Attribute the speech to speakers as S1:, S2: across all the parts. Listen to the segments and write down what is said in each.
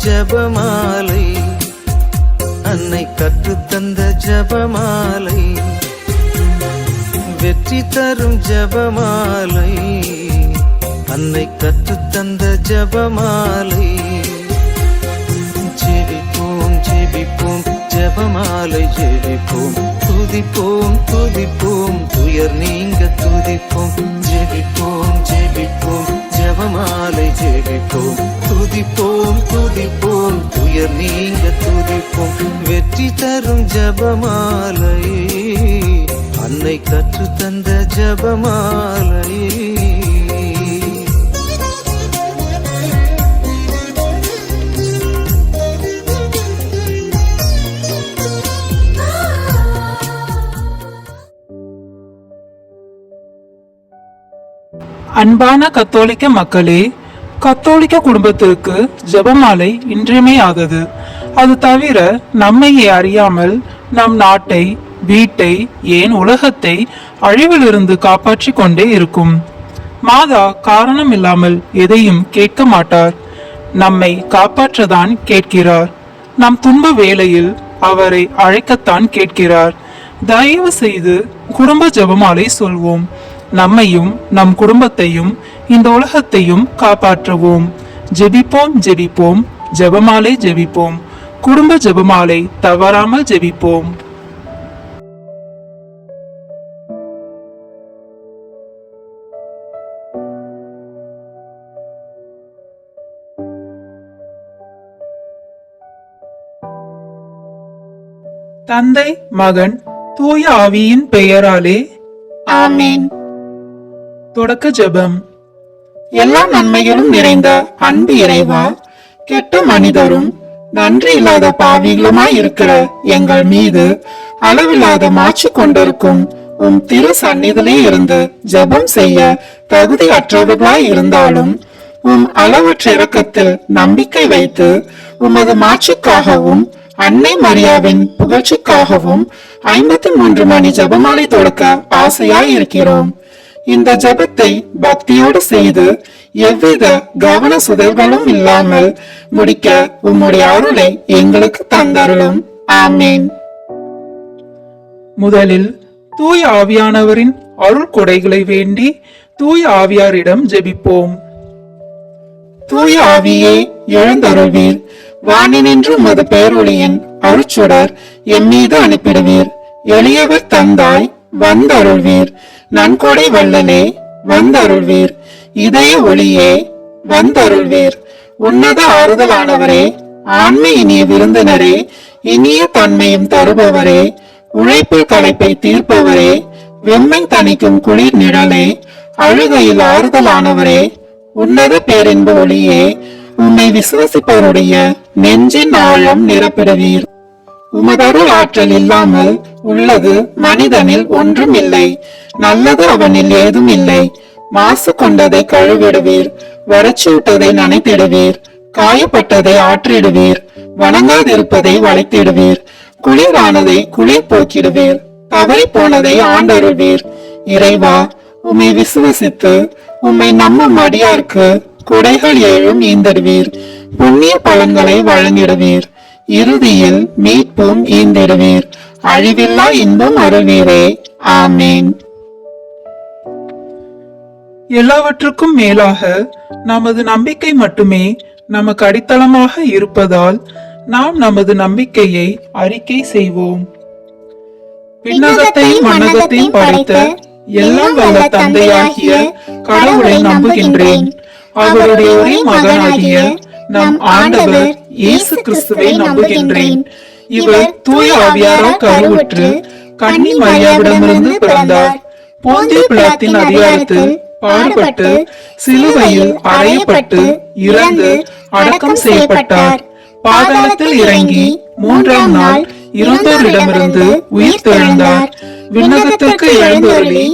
S1: ஜபமாலை, அன்னை கற்றுத்தந்த ஜபமாலை, வெற்றி தரும் ஜபமாலை, அன்னை கற்றுத்தந்த ஜபமாலை. ஜெபிப்போம் ஜெபிப்போம் ஜபமாலை ஜெபிப்போம், துதிப்போம் துதிப்போம் துயர் நீங்க துதிப்போம். ஜெபிப்போம் ஜெபிப்போம் ஜபமாலை ஜெபிப்போம், துதிப்போம் துதிப்போம் துயர் நீங்க துதிப்போம். வெற்றி தரும் ஜபமாலை, அன்னை கற்றுத்தந்த ஜபமாலை.
S2: அன்பான கத்தோலிக்க மக்களே, கத்தோலிக்க குடும்பத்திற்கு ஜெபமாலை இன்றியமையாதது. அது தவிர நம்மையே அறியாமல் நம் நாட்டை, வீட்டை, ஏன் உலகத்தை அழிவிலிருந்து காப்பாற்றி கொண்டே இருக்கும். மாதா காரணம் இல்லாமல் எதையும் கேட்க மாட்டார். நம்மை காப்பாற்றதான் கேட்கிறார். நம் துன்ப வேளையில் அவரை அழைக்கத்தான் கேட்கிறார். தயவு செய்து குடும்ப ஜெபமாலை சொல்வோம். நம்மையும் நம் குடும்பத்தையும் இந்த உலகத்தையும் காப்பாற்றுவோம். ஜெபிப்போம் ஜெபிப்போம் ஜெபமாலை ஜெபிப்போம். குடும்ப ஜெபமாலை தவறாமல் ஜெபிப்போம். தந்தை, மகன், தூய ஆவியின் பெயராலே
S3: ஆமென்.
S2: தொடக்க ஜெபம்.
S3: எல்லா நன்மைகளும் நிறைந்த அன்பு இறைவா, கெட்ட மனிதரும் நன்றி இல்லாத பாவிகளுமாய் இருக்கிற எங்கள் மீது அளவில்லாத மாட்சி கொண்டிருக்கும் உம் திரு சந்நிதியிலே இருந்து ஜெபம் செய்ய தகுதியற்றவர்களாய் இருந்தாலும் உம் அளவற்ற இரக்கத்தில் நம்பிக்கை வைத்து உமது மாட்சிக்காகவும் அன்னை மரியாவின் புகழ்ச்சிக்காகவும் 53 மணி ஜெபமாலை தொடக்க ஆசையாய் இருக்கிறோம். இந்த ஜெபத்தை பக்தியோடு செய்து எவ்வித கவன சுதல்களும் இல்லாமல் முடிக்க உம்முடைய அருளை எங்களுக்கு தந்தருளும். ஆமேன்.
S2: முதலில் தூய ஆவியானவரின் அருள் கொடைகளை வேண்டி தூய ஆவியாரிடம் ஜெபிப்போம்.
S3: தூய ஆவியே எழுந்தருள்வீர், வானினின்று உமது பேரொளியின் அருட்சுடர் எம்மீது அனுப்பிடுவீர். எளியவர் தந்தாய் வந்தருள்வீர், நன்கொடை வல்லலே வந்தருள்வீர், இதய ஒளியே வந்தருள்வீர். உன்னத ஆறுதலானவரே, ஆண்மை இனிய விருந்தினரே, இனிய தன்மையும் தருபவரே, உழைப்பில் களைப்பை தீர்ப்பவரே, வெம்மை தணிக்கும் குளிர் நிழலே, அழுகையில் ஆறுதலானவரே, உன்னத பேரின்ப ஒளியே, உம்மை விசுவசிப்பவருடைய நெஞ்சின் ஆழம் நிரப்பிடுவீர். உமதருள் ஆற்றல் இல்லாமல் உள்ளது மனிதனில் ஒன்றும் இல்லை, நல்லது அவனில் ஏதும் இல்லை. மாசு கொண்டதை கழுவிடுவீர், வறட்சிவிட்டதை நனைத்திடுவீர், காயப்பட்டதை ஆற்றிடுவீர், வணங்காதிருப்பதை வளைத்திடுவீர், குளிரானதை குளிர் போக்கிடுவீர், தவறி போனதை ஆண்டருள்வீர். இறைவா, உம்மை விசுவசித்து உம்மை நம்பும் அடியார்க்கு குடைகள் ஏழும் ஈந்தடுவீர், புண்ணிய பலன்களை வழங்கிடுவீர், இறுதியில் மீட்பும் ஈந்திடுவீர், அழிவில்லா இன்பம் அருள்வீரே. ஆமேன்.
S2: எல்லாவற்றுக்கும் மேலாக நமது நம்பிக்கை மட்டுமே நமக்கு அடித்தளமாக இருப்பதால் நாம் நமது நம்பிக்கையை அறிக்கை செய்வோம். விண்ணகத்தையும் மண்ணகத்தையும் படைத்த எல்லாம் வல்ல தந்தையாகிய கடவுளை நம்புகின்றேன். அவருடைய ஒரே மகனாகிய நம் ஆண்டவர் இயேசு கிறிஸ்துவை நம்புகின்றேன். இவர் தூய ஆவியாரால் கருவுற்று கன்னி மரியாவிடமிருந்து பிறந்தார். போந்திய பிலாத்தின் அதிகாரத்தில் பாடுபட்டு சிலுவையில் அறையப்பட்டு இறந்து அடக்கம் செய்யப்பட்டார். பாதாளத்தில் இறங்கி 3ஆம் நாள் இறந்தோரிடமிருந்து உயிர் தெழுந்தார். விண்ணகத்திற்கு எழுந்தருளி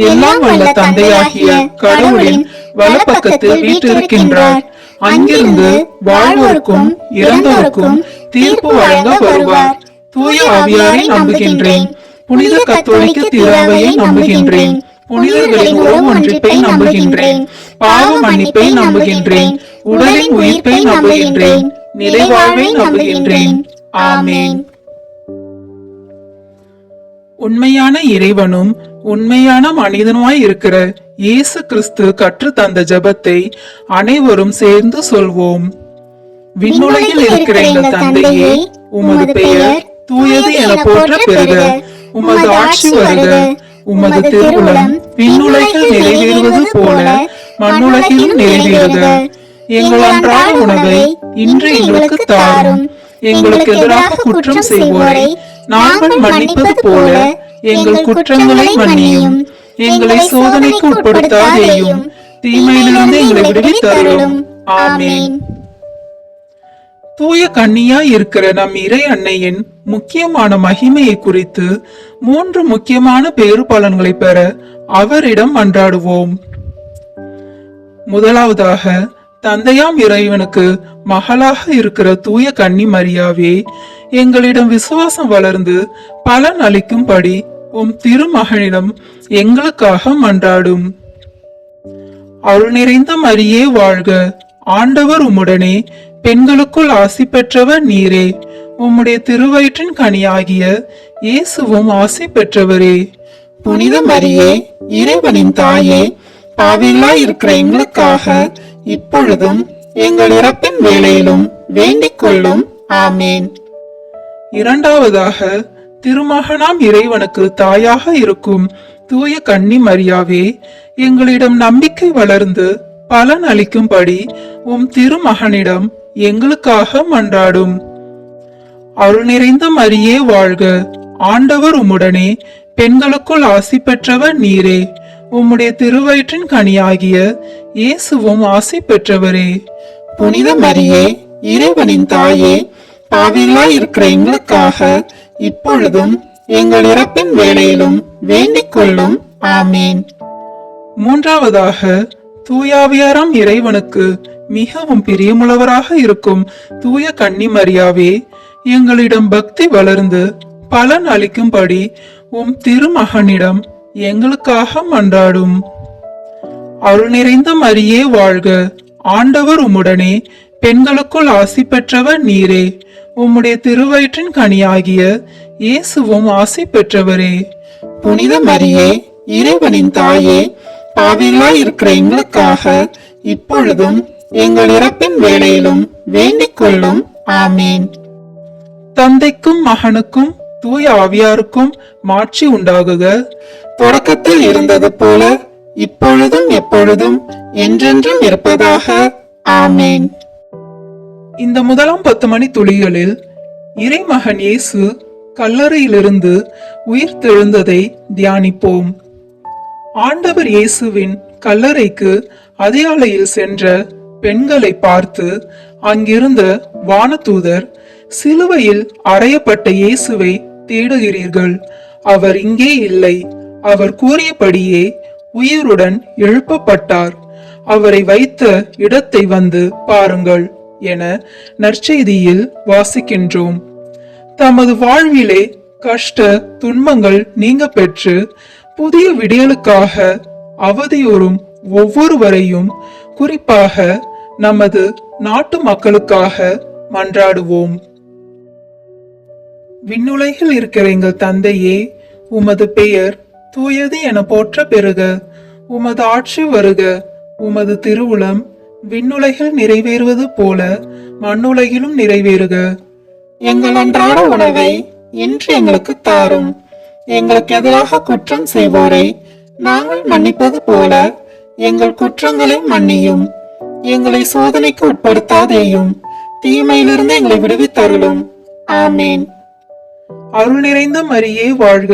S2: எல்லாம் வல்ல தந்தையாகிய கடவுளின் வலப்பக்கத்தில் வீற்றிருக்கின்றார். அங்கிருந்து வாழ்வோருக்கும் இறந்தோருக்கும் தீர்ப்பு வழங்க வருவார். தூய ஆவியாரை நம்புகின்றேன். புனித கத்தோலிக்க திராவையை நம்புகின்றேன். புனிதர்களின் உறவு ஒன்றிப்பை நம்புகின்றேன். பாவ மன்னிப்பை நம்புகின்றேன். உடலின் உயிர்ப்பை நம்புகின்றேன். நிறைவாழ்வை நம்புகின்றேன். ஆமேன். உண்மையான இறைவனும் உண்மையான மனிதனுமாய் இருக்கிற இயேசு கிறிஸ்து கற்று தந்த ஜெபத்தை அனைவரும் சேர்ந்து சொல்வோம். விண்ணுலகில் இருக்கிற எங்கள் தந்தையே, உமது பெயர் தூயது என போற்ற பெறுக. உமது ஆட்சி வருக. உமது திருவுளம் விண்ணுலகில் நிறைவேறுவது போல மண்ணுலகிலும் நிறைவேறுக. எங்கள் அன்றாட உணவை இன்று எங்களுக்கு தாரும். எங்களுக்கு எதிராக குற்றம் செய்வோரை நாங்கள் மன்னிப்பது போல எங்கள் குற்றங்களை மன்னியும். எங்களை சோதனைக்கு உட்படுத்தாதேயும், தீமையிலிருந்து எங்களை விடுவித்தருளும். ஆமேன். தூய கன்னியாய் இருக்கிற நம் இறை அன்னையின் முக்கியமான மகிமையை குறித்து 3 முக்கியமான பேறு பலன்களை பெற அவரிடம் மன்றாடுவோம். முதலாவதாக, தந்தையாம் இறைவனுக்கு மகளாக இருக்கிற தூய கன்னி மரியாவே, எங்களிடம் விசுவாசம் வளர்ந்து பலன் அளிக்கும்படி உம் திருமகனிடம் எங்களுக்காக மன்றாடும். அருள் நிறைந்த மரியே வாழ்க. ஆண்டவர் உம்முடனே, பெண்களுக்குள் ஆசி பெற்றவர் நீரே. உம்முடைய திருவயிற்றின் கனியாகிய இயேசுவும் ஆசி பெற்றவரே.
S3: புனித மரியே, இறைவனின் தாயே, பாவிகளாய் இருக்கிற எங்களுக்காக இப்பொழுதும் எங்கள் இறப்பின் வேளையிலும் வேண்டிக் கொள்ளும். ஆமேன்.
S2: இரண்டாவதாக, திருமகனாம் இறைவனுக்கு தாயாக இருக்கும் தூய கன்னி மரியாவே, எங்களிடம் நம்பிக்கை வளர்ந்து பலன் அளிக்கும்படி உம் திருமகனிடம் எங்களுக்காக மன்றாடும். அருள் நிறைந்த மரியே வாழ்க. ஆண்டவர் உம்முடனே, பெண்களுக்குள் ஆசி பெற்றவர் நீரே. உம்முடைய திருவயிற்றின் கனியாகிய இயேசுவும் ஆசி பெற்றவரே.
S3: புனித மரியே, இறைவனின் தாயே, பாவிகளாய் இருக்கிற எங்களுக்காக இப்பொழுதும் எங்கள் இறப்பின் வேளையிலும் வேண்டிக் கொள்ளும். ஆமேன்.
S2: மூன்றாவதாக, தூயாவியாராம் இறைவனுக்கு மிகவும் பிரியமுள்ளவராக இருக்கும் தூய கன்னி மரியாவே, எங்களிடம் பக்தி வளர்ந்து பலன் அளிக்கும்படி உம் திருமகனிடம் எங்களுக்காக மன்றாடும். அருள் நிறைந்த மரியே வாழ்க. ஆண்டவர் உம்முடனே, பெண்களுக்குள் ஆசி பெற்றவர் நீரே. உம்முடைய திருவயிற்றின் கனியாகிய இயேசுவும் ஆசி பெற்றவரே.
S3: புனித மரியே, இறைவனின் தாயே, பாவிகளாய் இருக்கிற எங்களுக்காக இப்பொழுதும் எங்கள் இறப்பின் வேளையிலும் வேண்டிக் கொள்ளும். ஆமேன்.
S2: தந்தைக்கும் மகனுக்கும் தூய ஆவியாருக்கும் மாட்சி உண்டாகுக.
S3: தொடக்கத்தில் இருந்தது போல இப்பொழுதும் எப்பொழுதும் என்றென்றும் இருப்பதாக. ஆமேன்.
S2: இந்த முதலாம் 10 மணி துளிகளில் இறைமகன் இயேசு கல்லறையிலிருந்து உயிர் தெழுந்ததை தியானிப்போம். ஆண்டவர் இயேசுவின் கல்லறைக்கு அதிகாலையில் சென்ற பெண்களை பார்த்து அங்கிருந்த வானதூதர், சிலுவையில் அறையப்பட்ட இயேசுவை தேடுகிறீர்கள், அவர் இங்கே இல்லை, அவர் கூறியபடியே உயிருடன் எழுப்பப்பட்டார், அவரை வைத்த இடத்தை வந்து பாருங்கள் என நற்செய்தியில் வாசிக்கின்றோம். தமது வாழ்விலே கஷ்ட துன்பங்கள் நீங்க பெற்று புதிய விடியலுக்காக அவதியுறும் ஒவ்வொருவரையும், குறிப்பாக நமது நாட்டு மக்களுக்காக மன்றாடுவோம். விண்ணுலகில் இருக்கிற எங்கள் தந்தையே, உமது பெயர் தூயது என போற்ற பெறுக. உமது ஆட்சி வருக. உமது திருவுளம் விண்ணுலகில் நிறைவேறுவது போல மண்ணுலகிலும் நிறைவேறுக.
S3: எங்கள் அன்றாட உணவை இன்று எங்களுக்கு தாரும். எங்களுக்கு எதிராக குற்றம் செய்வோரை நாங்கள் மன்னிப்பது போல எங்கள் குற்றங்களை மன்னியும். எங்களை சோதனைக்கு உட்படுத்தாதேயும், தீமையிலிருந்து எங்களை விடுவித்தருளும். ஆமேன்.
S2: அருள் நிறைந்த மரியே வாழ்க.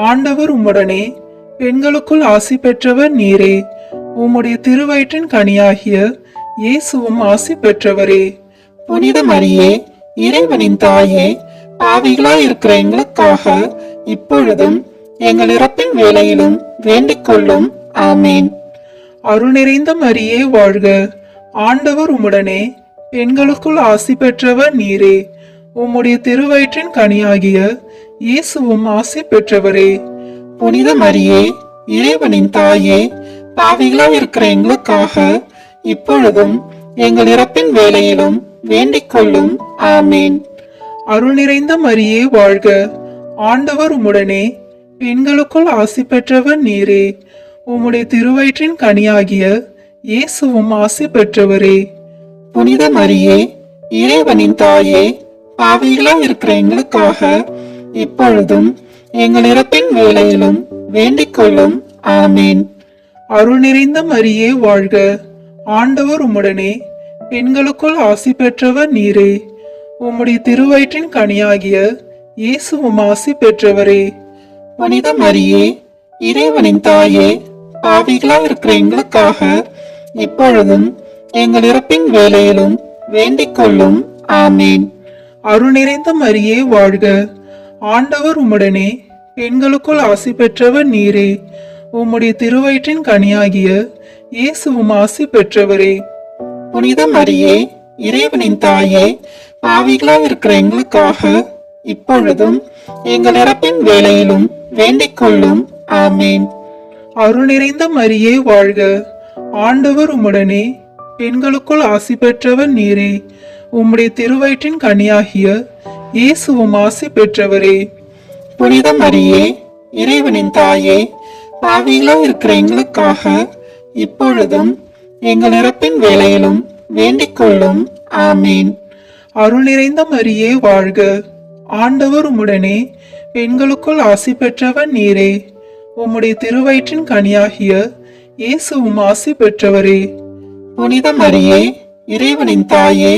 S2: ஆண்டவர் உம்முடனே, பெண்களுக்குள் ஆசி பெற்றவர் நீரே. உம்முடைய திருவயிற்றின் கனியாகிய இயேசுவும் ஆசி பெற்றவரே.
S3: புனித மரியே, இறைவனின் தாயே, பாவிகளாய் இருக்கிற எங்களுக்காக இப்பொழுதும் எங்கள் இறப்பின் வேளையிலும் வேண்டிக் கொள்ளும். ஆமேன்.
S2: அருள் நிறைந்த மரியே வாழ்க. ஆண்டவர் உம்முடனே, பெண்களுக்குள் ஆசி பெற்றவர் நீரே. உம்முடைய திருவயிற்றின் கனியாகிய இயேசுவும் ஆசி பெற்றவரே.
S3: புனித மரியே, இறைவனின் தாயே, பாவிகளாய் இருக்கிற எங்களுக்காக இப்பொழுதும் எங்கள் இறப்பின் வேளையிலும் வேண்டிக் கொள்ளும். ஆமேன்.
S2: அருள் நிறைந்த மரியே வாழ்க, ஆண்டவர் உம்முடனே, பெண்களுக்குள் ஆசி பெற்றவர் நீரே. உம்முடைய திருவயிற்றின் கனியாகிய இயேசுவும் ஆசி பெற்றவரே.
S3: புனித மரியே, இறைவனின் தாயே, பாவிகளாய் இருக்கிற எங்களுக்காக இப்பொழுதும் எங்கள் இறப்பின் வேளையிலும் வேண்டிக் கொள்ளும். ஆமேன்.
S2: அருள் நிறைந்த மரியே வாழ்க, ஆண்டவர் உம்முடனே, பெண்களுக்குள் ஆசி பெற்றவர் நீரே. உம்முடைய திருவயிற்றின் கனியாகிய இயேசுவும் ஆசி பெற்றவரே.
S3: புனித மரியே, இறைவனின் தாயே, பாவிகளாய் இருக்கிற எங்களுக்காக இப்பொழுதும் எங்கள் இறப்பின் வேளையிலும் வேண்டிக் கொள்ளும். ஆமேன்.
S2: அருள் நிறைந்த மரியே வாழ்க, ஆண்டவர் உம்முடனே, பெண்களுக்குள் ஆசி பெற்றவர் நீரே. உம்முடைய திருவயிற்றின் கனியாகிய இயேசுவும் ஆசி பெற்றவரே.
S3: புனித மரியே, இறைவனின் தாயே, பாவிகளாய் இருக்கிற எங்களுக்காக இப்பொழுதும் எங்கள் இறப்பின் வேளையிலும் வேண்டிக் கொள்ளும். ஆமேன்.
S2: அருள் நிறைந்த மரியே வாழ்க, ஆண்டவர் உம்முடனே, பெண்களுக்குள் ஆசி பெற்றவர் நீரே. உம்முடைய திருவயிற்றின் கனியாகிய இயேசுவும் ஆசி பெற்றவரே.
S3: புனித மரியே, இறைவனின் தாயே, பாவிகளாய் இருக்கிற எங்களுக்காக இப்பொழுதும் எங்கள் இறப்பின் வேளையிலும் வேண்டிக் கொள்ளும். ஆமேன்.
S2: அருள் நிறைந்த மரியே வாழ்க, ஆண்டவர் உம்முடனே, பெண்களுக்குள் ஆசி பெற்றவர் நீரே. உம்முடைய திருவயிற்றின் கனியாகிய இயேசுவும் ஆசி பெற்றவரே.
S3: புனித மரியே, இறைவனின் தாயே,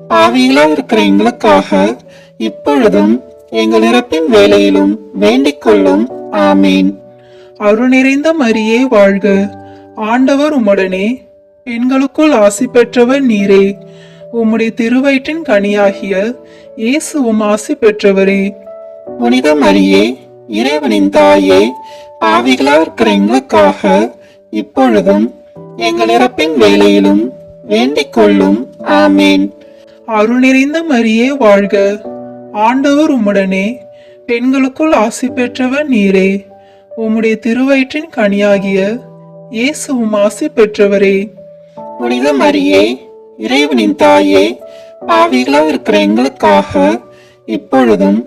S3: பாவிகளாய் இருக்கிற எங்களுக்காக இப்பொழுதும் எங்கள் இறப்பின் வேளையிலும் வேண்டிக் கொள்ளும். ஆமேன்.
S2: அருள் நிறைந்த மரியே வாழ்க, ஆண்டவர் உம்முடனே, பெண்களுக்குள் ஆசி பெற்றவர் நீரே. உம்முடைய திருவயிற்றின் கனியாகிய இயேசுவும் ஆசி பெற்றவரே.
S3: புனித மரியே, இறைவனின் தாயே, பாவிகளாய் இருக்கிற எங்களுக்காக இப்பொழுதும் எங்கள் இறப்பின் வேளையிலும் வேண்டிக் கொள்ளும். ஆமேன்.
S2: அருள் நிறைந்த மரியே வாழ்க, ஆண்டவர் உம்முடனே, பெண்களுக்குள் ஆசி பெற்றவர் நீரே. உம்முடைய திருவயிற்றின் கனியாகிய இயேசுவும் ஆசி பெற்றவரே.
S3: புனித மரியே, இறைவனின் தாயே, பாவிகளாய் இருக்கிற எங்களுக்காக இப்பொழுதும்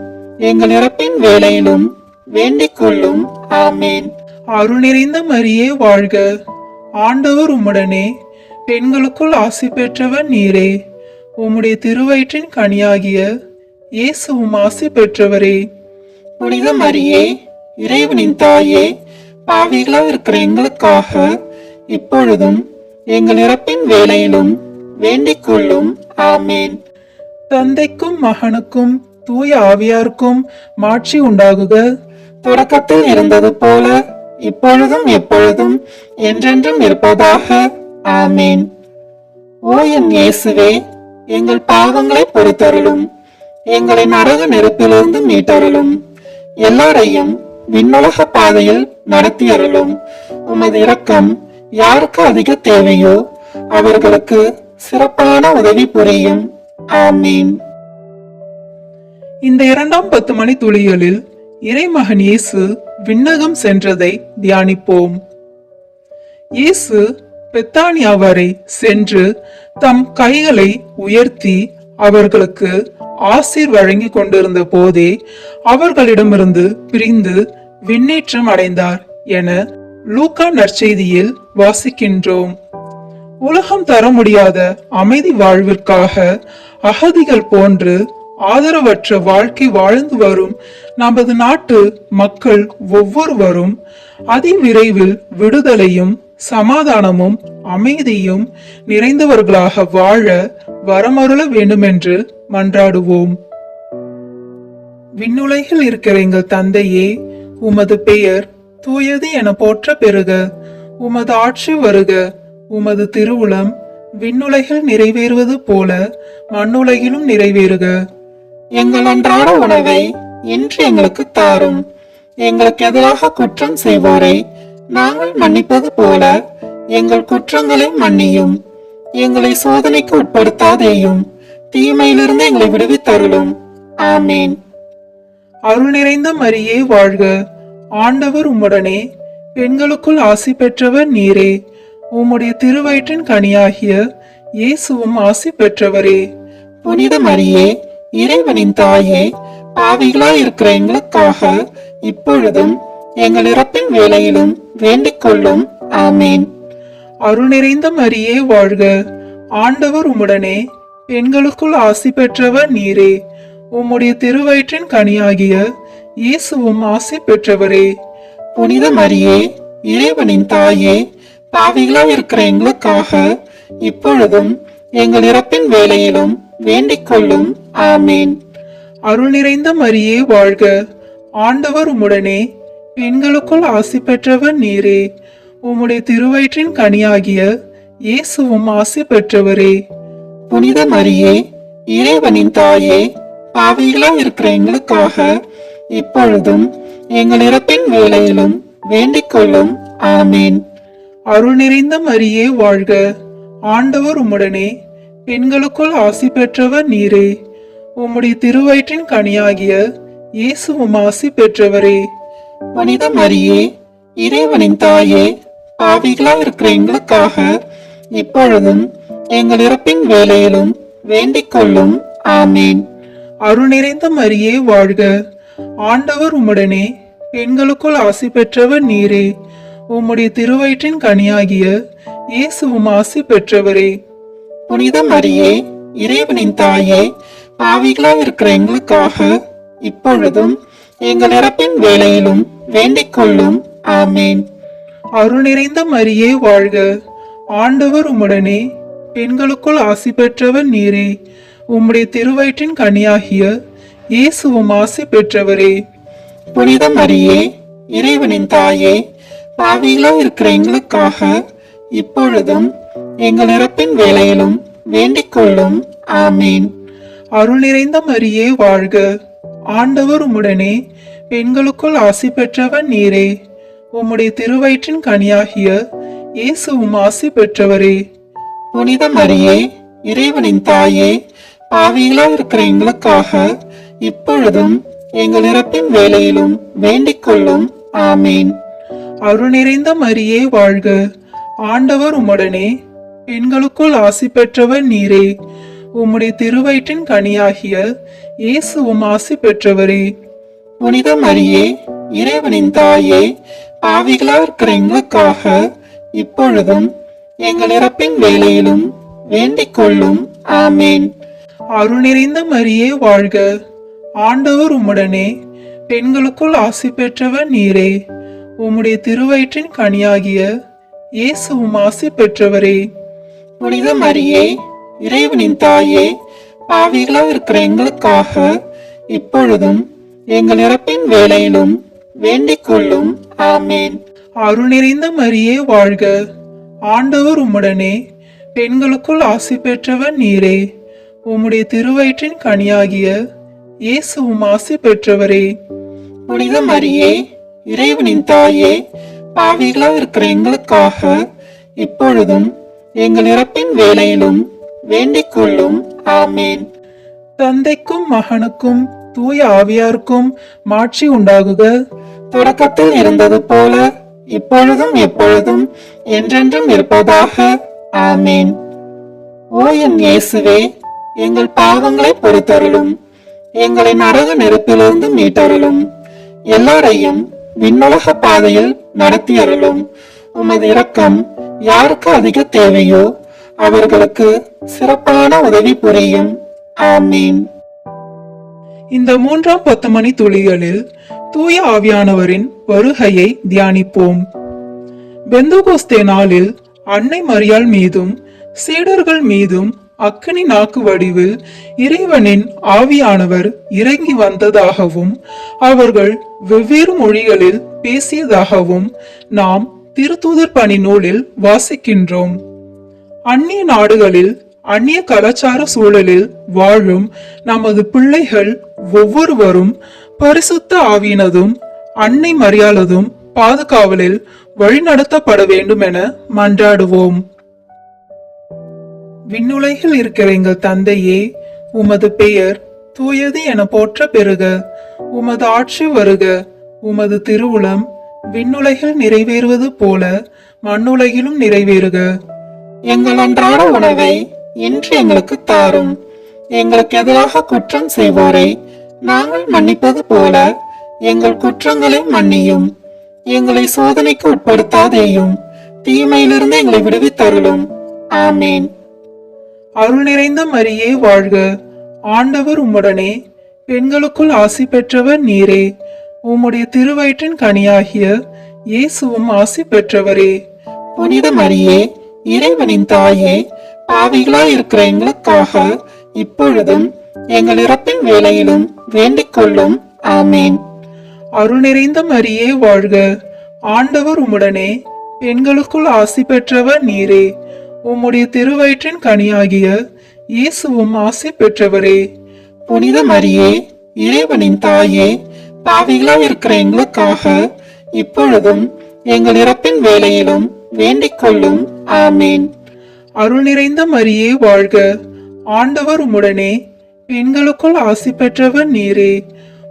S3: எங்கள் இறப்பின் வேளையிலும் வேண்டிக் கொள்ளும். ஆமேன்.
S2: அருள் நிறைந்த மரியே வாழ்க, ஆண்டவர் உம்முடனே, பெண்களுக்குள் ஆசி பெற்றவர் நீரே. உம்முடைய திருவயிற்றின் கனியாகிய இயேசுவும் ஆசி பெற்றவரே.
S3: புனித மரியே, இறைவனின் தாயே, பாவிகளாய் இருக்கிற எங்களுக்காக இப்பொழுதும் எங்கள் இறப்பின் வேளையிலும் வேண்டிக் கொள்ளும். ஆமேன்.
S2: தந்தைக்கும் மகனுக்கும் தூய ஆவியாருக்கும் மாட்சி உண்டாகுக.
S3: தொடக்கத்தில் இருந்தது போல இப்பொழுதும் எப்பொழுதும் என்றென்றும் இருப்பதாக. ஆமேன். ஓ என் இயேசுவே, எங்கள் பாவங்களை பொறுத்தருளும், எங்களை நரக நெருப்பிலிருந்து மீட்டருளும், எல்லாரையும் விண்ணுலக பாதையில் நடத்தி அருளும். உமது இரக்கம் யாருக்கு அதிக தேவையோ அவர்களுக்கு சிறப்பான உதவி புரியும். ஆமீன்.
S2: இந்த 2 மணி துளிகளில் இறைமகன் இயேசு விண்ணகம் சென்றதை தியானிப்போம். இயேசு பெத்தானியா வரை சென்று தம் கைகளை உயர்த்தி அவர்களுக்கு ஆசீர் வழங்கி கொண்டிருந்த போதே அவர்களிடமிருந்து பிரிந்து விண்ணேற்றம் அடைந்தார் என லூக்கா நற்செய்தியில் வாசிக்கின்றோம். உலகம் தர முடியாத அமைதி வாழ்விற்காக அகதிகள் போன்று ஆதரவற்ற வாழ்க்கை வாழ்ந்து வரும் நமது நாட்டு மக்கள் ஒவ்வொருவரும் அதிவிரைவில் விடுதலையும் சமாதானமும் அமைதியும் நிறைந்தவர்களாக வாழ வரமருள வேண்டுமென்று மன்றாடுவோம். விண்ணுலகில் இருக்கிற எங்கள் தந்தையே, உமது பெயர் தூயது என போற்ற பெறுக. உமது ஆட்சி வருக. உமது திருவுளம் விண்ணுலகில் நிறைவேறுவது போல மண்ணுலகிலும் நிறைவேறுக.
S3: எங்கள் அன்றாட உணவை இன்று எங்களுக்கு தாரும். எங்களுக்கு எதிராக குற்றம் செய்வோரை நாங்கள் மன்னிப்பது போல எங்கள் குற்றங்களை மன்னியும். எங்களை சோதனைக்கு உட்படுத்தாதேயும், தீமையிலிருந்து எங்களை விடுவித்தருளும். ஆமீன்.
S2: அருள் நிறைந்த மரியே வாழ்க. ஆண்டவர் உம்முடனே, பெண்களுக்குள் ஆசி பெற்றவர் நீரே. உம்முடைய திருவயிற்றின் கனியாகிய இயேசுவும் ஆசி பெற்றவரே.
S3: புனித மரியே, இறைவனின் தாயே, பாவிகளாய் இருக்கிற எங்களுக்காக இப்பொழுதும் எங்கள் இறப்பின் வேளையிலும் வேண்டிக் கொள்ளும். ஆமேன்.
S2: அருள் நிறைந்த மரியே வாழ்க, ஆண்டவர் உம்முடனே, பெண்களுக்குள் ஆசி பெற்றவர் நீரே. உம்முடைய திருவயிற்றின் கனியாகிய இயேசுவும் ஆசி பெற்றவரே.
S3: புனித மரியே, இறைவனின் தாயே, பாவிகளாய் இருக்கிற எங்களுக்காக இப்பொழுதும் எங்கள் இறப்பின் வேளையிலும் வேண்டிக் கொள்ளும். ஆமேன்.
S2: அருள் நிறைந்த மரியே வாழ்க, ஆண்டவர் உம்முடனே, பெண்களுக்குள் ஆசி பெற்றவர் நீரே. உம்முடைய திருவயிற்றின் கனியாகிய இயேசுவும் ஆசி பெற்றவரே.
S3: புனித மரியே, இறைவனின் தாயே, பாவிகளாய் இருக்கிற எங்களுக்காக இப்பொழுதும் எங்கள் இறப்பின் வேளையிலும் வேண்டிக் கொள்ளும். ஆமேன்.
S2: அருள் நிறைந்த மரியே வாழ்க, ஆண்டவர் உம்முடனே, பெண்களுக்குள் ஆசி பெற்றவர் நீரே. உம்முடைய திருவயிற்றின் கனியாகிய இயேசுவும் ஆசி பெற்றவரே.
S3: புனித மரியே, இறைவனின் தாயே, பாவிகளாய் இருக்கிற எங்களுக்காக இப்பொழுதும் எங்கள் இறப்பின் வேளையிலும் வேண்டிக் கொள்ளும். ஆமேன்.
S2: அருள் நிறைந்த மரியே வாழ்க, ஆண்டவர் உம்முடனே, பெண்களுக்குள் ஆசி பெற்றவர் நீரே. உம்முடைய திருவயிற்றின் கனியாகிய இயேசுவும் ஆசி பெற்றவரே.
S3: புனித மரியே, இறைவனின் தாயே, பாவிகளாய் இருக்கிற எங்களுக்காக இப்பொழுதும் எங்கள் இறப்பின் வேளையிலும் வேண்டிக் கொள்ளும். ஆமேன்.
S2: அருள் நிறைந்த மரியே வாழ்க, ஆண்டவர் உம்முடனே, பெண்களுக்குள் ஆசி பெற்றவர் நீரே. உம்முடைய திருவயிற்றின் கனியாகிய இயேசுவும் ஆசி பெற்றவரே.
S3: புனித மரியே, இறைவனின் தாயே, பாவிகளாய் இருக்கிற எங்களுக்காக இப்பொழுதும் எங்கள் இறப்பின் வேளையிலும் வேண்டிக் கொள்ளும். ஆமேன்.
S2: அருள் நிறைந்த மரியே வாழ்க, ஆண்டவர் உம்முடனே, பெண்களுக்குள் ஆசி பெற்றவர் நீரே. உம்முடைய திருவயிற்றின் கனியாகிய இயேசுவும் ஆசி பெற்றவரே.
S3: புனித மரியே, இறைவனின் தாயே, பாவிகளாய் இருக்கிற எங்களுக்காக இப்பொழுதும் எங்கள் இறப்பின் வேளையிலும் வேண்டிக் கொள்ளும். ஆமேன்.
S2: அருள் நிறைந்த மரியே வாழ்க, ஆண்டவர் உம்முடனே, பெண்களுக்குள் ஆசி பெற்றவர் நீரே. உம்முடைய திருவயிற்றின் கனியாகிய இயேசுவும் ஆசி பெற்றவரே.
S3: புனித மரியே, இறைவனின் தாயே, பாவிகளாய் இருக்கிற எங்களுக்காக இப்பொழுதும் எங்கள் இறப்பின் வேளையிலும் வேண்டிக் கொள்ளும். ஆமேன்.
S2: அருள் நிறைந்த மரியே வாழ்க, ஆண்டவர் உம்முடனே, பெண்களுக்குள் ஆசி பெற்றவர் நீரே. உம்முடைய திருவயிற்றின் கனியாகிய இயேசுவும் ஆசி பெற்றவரே.
S3: புனித மரியே, இறைவனின் தாயே, பாவிகளாய் இருக்கிற எங்களுக்காக இப்பொழுதும் எங்கள் இறப்பின் வேளையிலும் வேண்டிக் கொள்ளும். ஆமேன்.
S2: அருள் நிறைந்த மரியே வாழ்க, ஆண்டவர் உம்முடனே, பெண்களுக்குள் ஆசி பெற்றவர் நீரே. உம்முடைய திருவயிற்றின் கனியாகிய இயேசுவும் ஆசி பெற்றவரே.
S3: புனித மரியே, இறைவனின் தாயே, பாவிகளாய் இருக்கிற எங்களுக்காக இப்பொழுதும் எங்கள் இறப்பின் வேளையிலும் வேண்டிக் கொள்ளும். ஆமேன்.
S2: தந்தைக்கும் மகனுக்கும் தூய ஆவியாருக்கும் மாட்சி உண்டாகுக.
S3: தொடக்கத்தில் இருந்தது போல இப்பொழுதும் எப்பொழுதும் என்றென்றும் இருப்பதாக. ஆமேன். ஓ என் இயேசுவே, எங்கள் பாவங்களை பொறுத்தருளும், எங்களை நரக நெருப்பிலிருந்து மீட்டருளும், எல்லாரையும் விண்ணுலக பாதையில் நடத்தி அருளும். உமது இரக்கம் யாருக்கு அதிக தேவையோ அவர்களுக்கு சிறப்பான உதவி புரியும். ஆமீன்.
S2: இந்த 3ஆம் 10 மணி துளிகளில் தூய ஆவியானவரின் வருகையை தியானிப்போம். பெந்தகோஸ்தே நாளில் அன்னை மரியாள் மீதும் சீடர்கள் மீதும் அக்கினி நாக்கு வடிவில் இறைவனின் ஆவியானவர் இறங்கி வந்ததாகவும் அவர்கள் வெவ்வேறு மொழிகளில் பேசியதாகவும் நாம் திருத்தூதர் பணி நூலில் வாசிக்கின்றோம். அந்நிய நாடுகளில் அந்நிய கலாச்சார சூழலில் வாழும் நமது பிள்ளைகள் ஒவ்வொருவரும் பரிசுத்த ஆவியினதும் அன்னை மரியாளதும் பாதுகாவலில் வழிநடத்தப்பட வேண்டும் என மன்றாடுவோம். விண்ணுலகில் இருக்கிற எங்கள் தந்தையே, உமது பெயர் தூயது என போற்ற பெறுக. உமது ஆட்சி வருக. உமது திருவுளம் விண்ணுலகில் நிறைவேறுவது போல மண்ணுலகிலும் நிறைவேறுக.
S3: எங்கள் அன்றாட உணவை இன்று எங்களுக்கு தாரும். எங்களுக்கு எதிராக குற்றம் செய்வோரை நாங்கள் மன்னிப்பது போல எங்கள் குற்றங்களை மன்னியும். எங்களை சோதனைக்கு உட்படுத்தாதேயும், தீமையிலிருந்து எங்களை விடுவித்தருளும். ஆமேன்.
S2: அருள் நிறைந்த மரியே வாழ்க, ஆண்டவர் உம்முடனே, பெண்களுக்குள் ஆசி பெற்றவர் நீரே. உம்முடைய திருவயிற்றின் கனியாகிய இயேசுவும் ஆசி பெற்றவரே.
S3: புனித மரியே, இறைவனின் தாயே, பாவிகளாய் இருக்கிற எங்களுக்காக இப்பொழுதும் எங்கள் இறப்பின் வேளையிலும் வேண்டிக் கொள்ளும். ஆமேன்.
S2: அருள் நிறைந்த மரியே வாழ்க, ஆண்டவர் உம்முடனே, பெண்களுக்குள் ஆசி பெற்றவர் நீரே. உம்முடைய திருவயிற்றின் கனியாகிய இயேசுவும் ஆசி பெற்றவரே.
S3: புனித மரியே, இறைவனின் தாயே, பாவிகளாய் இருக்கிற எங்களுக்காக இப்பொழுதும் எங்கள் இறப்பின் வேளையிலும் வேண்டிக் கொள்ளும். ஆமேன்.
S2: அருள் நிறைந்த மரியே வாழ்க, ஆண்டவர் உம்முடனே, பெண்களுக்குள் ஆசி பெற்றவர் நீரே.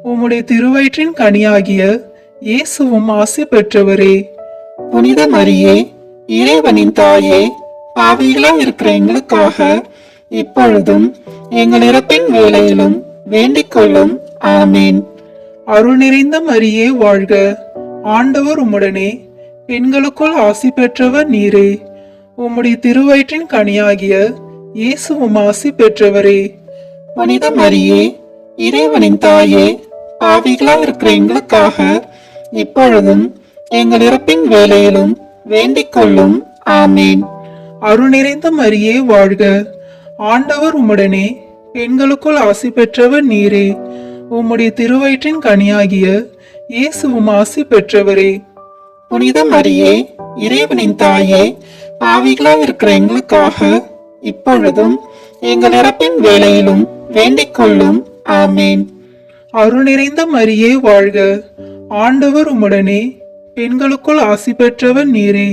S2: உம்முடைய திருவயிற்றின் கனியாகிய இயேசுவும் ஆசி பெற்றவரே.
S3: புனித மரியே, இறைவனின் தாயே, பாவிகளாய் இருக்கிற எங்களுக்காக இப்பொழுதும் எங்கள் இறப்பின் வேளையிலும் வேண்டிக் கொள்ளும். ஆமேன்.
S2: அருள் நிறைந்த மரியே வாழ்க, ஆண்டவர் உம்முடனே, பெண்களுக்குள் ஆசி பெற்றவர் நீரே. உம்முடைய திருவயிற்றின் கனியாகிய இயேசுவும் ஆசி பெற்றவரே.
S3: புனித மரியே, இறைவனின் தாயே, பாவிகளாய் இருக்கிற எங்களுக்காக இப்பொழுதும் எங்கள் இறப்பின் வேளையிலும் வேண்டிக் கொள்ளும். ஆமேன்.
S2: அருள் நிறைந்த மரியே வாழ்க, ஆண்டவர் உம்முடனே, பெண்களுக்குள் ஆசி பெற்றவர் நீரே. உம்முடைய திருவயிற்றின் கனியாகிய இயேசுவும் ஆசி பெற்றவரே.
S3: புனித மரியே, இறைவனின் தாயே, பாவிகளாய் இருக்கிற எங்களுக்காக இப்பொழுதும் எங்கள் இறப்பின் வேளையிலும் வேண்டிக் கொள்ளும். ஆமேன்.
S2: அருள் நிறைந்த மரியே வாழ்க, ஆண்டவர் உம்முடனே, பெண்களுக்குள் ஆசி பெற்றவர் நீரே.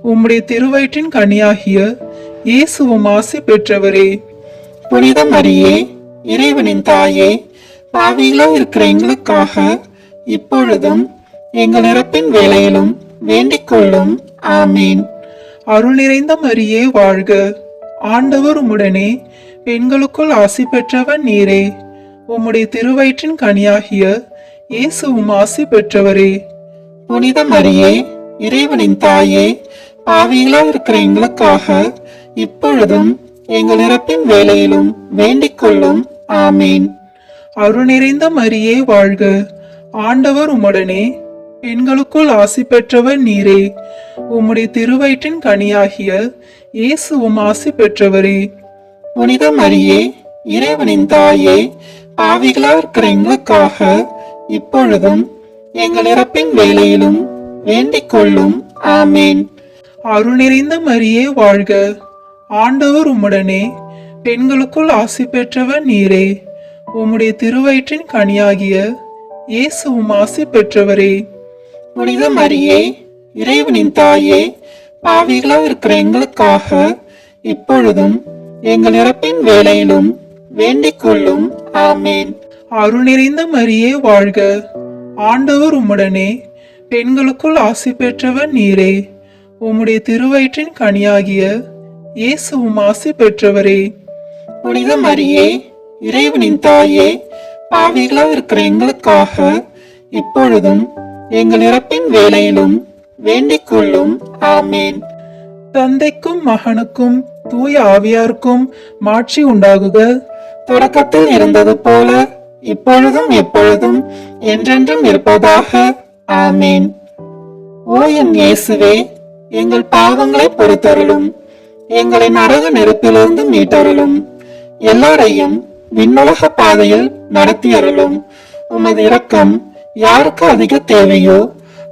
S2: உம்முடைய திருவயிற்றின் கனியாகிய இயேசுவும் ஆசி பெற்றவரே.
S3: புனித மரியே, இறைவனின் தாயே, பாவிகளாய் இருக்கிற எங்களுக்காக இப்பொழுதும் எங்கள் இறப்பின் வேளையிலும் வேண்டிக் கொள்ளும். ஆமேன்.
S2: அருள் நிறைந்த மரியே வாழ்க, ஆண்டவர் உம்முடனே, பெண்களுக்குள் ஆசி பெற்றவர் நீரே. உம்முடைய திருவயிற்றின் கனியாகிய இயேசுவும் ஆசி பெற்றவரே.
S3: புனித மரியே, இறைவனின் தாயே, பாவிகளாய் இருக்கிற எங்களுக்காக இப்பொழுதும் எங்கள் இறப்பின் வேளையிலும் வேண்டிக் கொள்ளும். ஆமேன்.
S2: அருள் நிறைந்த மரியே வாழ்க, ஆண்டவர் உம்முடனே, பெண்களுக்குள் ஆசி பெற்றவர் நீரே. உம்முடைய திருவயிற்றின் கனியாகிய இயேசுவும் ஆசி பெற்றவரே.
S3: புனித மரியே, இறைவனின் தாயே, பாவிகளாய் இருக்கிற எங்களுக்காக இப்பொழுதும் எங்கள் இறப்பின் வேளையிலும் வேண்டிக் கொள்ளும். ஆமேன்.
S2: அருள் நிறைந்த மரியே வாழ்க, ஆண்டவர் உம்முடனே, பெண்களுக்குள் ஆசி பெற்றவர் நீரே. உம்முடைய திருவயிற்றின் கனியாகிய இயேசுவும் ஆசி பெற்றவரே.
S3: புனித மரியே, இறைவனின் தாயே, பாவிகளாய் இருக்கிற எங்களுக்காக இப்பொழுதும் எங்கள் இறப்பின் வேளையிலும் வேண்டிக் கொள்ளும். ஆமேன்.
S2: அருள் நிறைந்த மரியே வாழ்க, ஆண்டவர் உம்முடனே, பெண்களுக்குள் ஆசி பெற்றவர் நீரே. உம்முடைய திருவயிற்றின் கனியாகிய இயேசுவும் ஆசி பெற்றவரே.
S3: புனித மரியே, இறைவனின் தாயே, பாவிகளாய் இருக்கிற எங்களுக்காக இப்பொழுதும் எங்கள் இறப்பின் வேளையிலும் வேண்டிக் கொள்ளும். ஆமேன்.
S2: தந்தைக்கும் மகனுக்கும் தூய ஆவியாருக்கும் மாட்சி உண்டாகுக.
S3: தொடக்கத்தில் இருந்தது போல இப்பொழுதும் எப்பொழுதும் என்றென்றும் இருப்பதாக. ஆமேன். ஓ என் இயேசுவே, எங்கள் பாவங்களை பொறுத்தருளும், எங்களை நரக நெருப்பிலிருந்து மீட்டருளும், எல்லாரையும் விண்ணுலக பாதையில் நடத்தி அருளும். உமது இரக்கம் யாருக்கு அதிக தேவையோ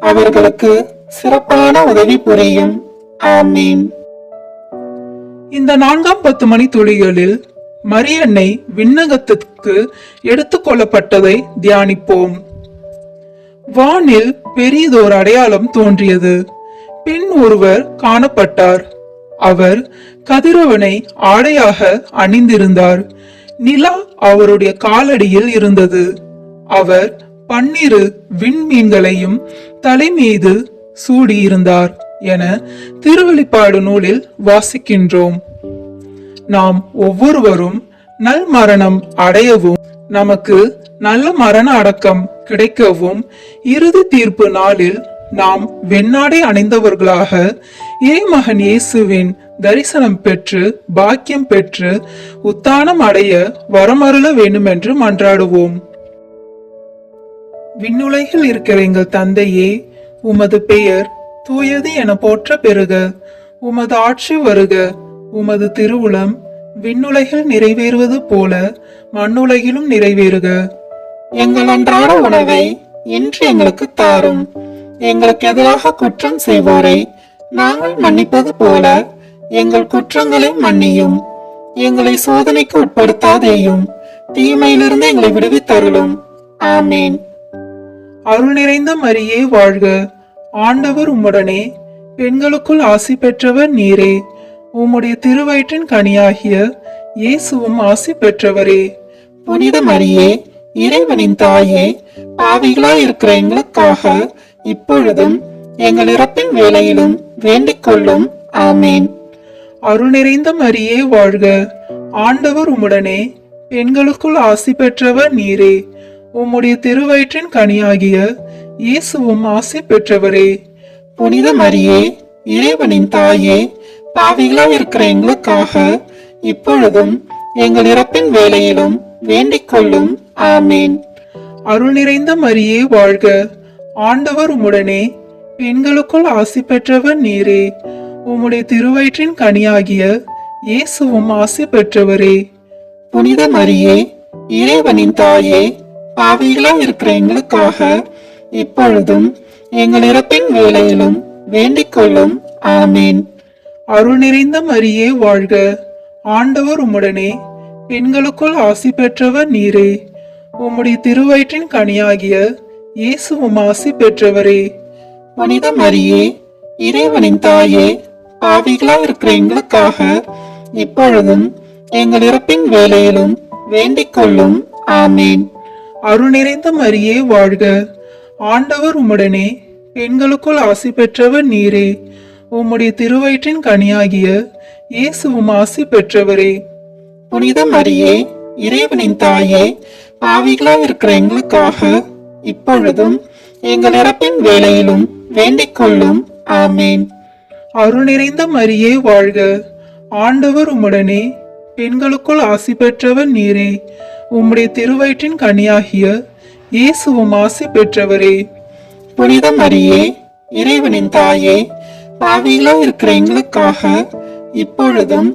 S3: அவர்களுக்கு சிறப்பான உதவி புரியும். ஆமீன்.
S2: இந்த 4ஆம் 10 மணி துளிகளில் மரியன்னை விண்ணகத்திற்கு எடுத்துக் கொள்ளப்பட்டதை தியானிப்போம். வானில் பெரியதோர் அடையாளம் தோன்றியது. பெண் ஒருவர் காணப்பட்டார். அவர் கதிரவனை ஆடையாக அணிந்திருந்தார். நிலா அவருடைய காலடியில் இருந்தது. அவர் 12 விண்மீன்களையும் தலைமீது சூடியிருந்தார் என திருவெளிப்பாடு நூலில் வாசிக்கின்றோம். நாம் ஒவ்வொருவரும் நல் மரணம் அடையவும் நமக்கு நல்ல மரண அடக்கம் கிடைக்கவும் இறுதி தீர்ப்பு நாளில் நாம் வெண்ணாடை அணிந்தவர்களாக இறைமகன் இயேசுவின் தரிசனம் பெற்று பாக்கியம் பெற்று உத்தானம் அடைய வரமருள வேண்டுமென்று மன்றாடுவோம். விண்ணுலகில் இருக்கிற எங்கள் தந்தையே, உமது பெயர் தூயது என போற்ற பெறுக. உமது ஆட்சி வருக. உமது திருவுளம் விண்ணுலகில் நிறைவேறுவது போல மண்ணுலகிலும் நிறைவேறுக.
S3: எங்கள் அன்றாட உணவை இன்று எங்களுக்கு தாரும். எங்களுக்கு எதிராக குற்றம் செய்வோரை நாங்கள் மன்னிப்பது போல எங்கள் குற்றங்களை மன்னியும். எங்களை சோதனைக்கு உட்படுத்தாதேயும், தீமையிலிருந்து எங்களை விடுவித்தருளும். ஆமேன்.
S2: அருள் நிறைந்த மரியே வாழ்க. ஆண்டவர் உம்முடனே, பெண்களுக்குள் ஆசி பெற்றவர் நீரே. உம்முடைய திருவயிற்றின் கனியாகிய இயேசுவும் ஆசி பெற்றவரே.
S3: புனித மரியே, இறைவனின் தாயே, பாவிகளாய் இருக்கிற எங்களுக்காக இப்பொழுதும் எங்கள் இறப்பின் வேளையிலும் வேண்டிக் கொள்ளும். ஆமேன்.
S2: அருள் நிறைந்த மரியே வாழ்க. ஆண்டவர் உம்முடனே, பெண்களுக்குள் ஆசி பெற்றவர் நீரே. உம்முடைய திருவயிற்றின் கனியாகிய இயேசுவும் ஆசி பெற்றவரே.
S3: புனித மரியே, இறைவனின் தாயே, பாவிகளாய் இருக்கிற எங்களுக்காக இப்பொழுதும் எங்கள் இறப்பின் வேளையிலும் வேண்டிக் கொள்ளும். ஆமேன்.
S2: அருள் நிறைந்த மரியே வாழ்க. ஆண்டவர் உம்முடனே, பெண்களுக்குள் ஆசி பெற்றவர் நீரே. உம்முடைய திருவயிற்றின் கனியாகிய இயேசுவும் ஆசி பெற்றவரே.
S3: புனித மரியே, இறைவனின் தாயே, பாவிகளாய் இருக்கிற எங்களுக்காக இப்பொழுதும் எங்கள் இறப்பின் வேளையிலும் வேண்டிக் கொள்ளும். ஆமேன்.
S2: அருள் நிறைந்த மரியே வாழ்க. ஆண்டவர் உம்முடனே, பெண்களுக்குள் ஆசி பெற்றவர் நீரே. உம்முடைய திருவயிற்றின் கனியாகிய இயேசுவும் ஆசி பெற்றவரே.
S3: புனித மரியே, இறைவனின் தாயே, பாவிகளாய் இருக்கிற எங்களுக்காக இப்பொழுதும் எங்கள் இறப்பின் வேளையிலும் வேண்டிக் கொள்ளும். ஆமேன்.
S2: அருள் நிறைந்த மரியே வாழ்க. ஆண்டவர் உம்முடனே, பெண்களுக்குள் ஆசி பெற்றவர் நீரே. உம்முடைய திருவயிற்றின் கனியாகிய இயேசுவும் ஆசி பெற்றவரே.
S3: புனித மரியே, இறைவனின் தாயே, பாவிகளாய் இருக்கிற எங்களுக்காக இப்பொழுதும் எங்கள் இறப்பின் வேளையிலும் வேண்டிக் கொள்ளும். ஆமேன்.
S2: அருள் நிறைந்த மரியே வாழ்க. ஆண்டவர் உம்முடனே, பெண்களுக்குள் ஆசி பெற்றவர் நீரே. உம்முடைய திருவயிற்றின் கனியாகிய இயேசுவும் ஆசி பெற்றவரே.
S3: புனித மரியே, இறைவனின் தாயே, பாவிகளாய் இருக்கிற எங்களுக்காக இப்பொழுதும்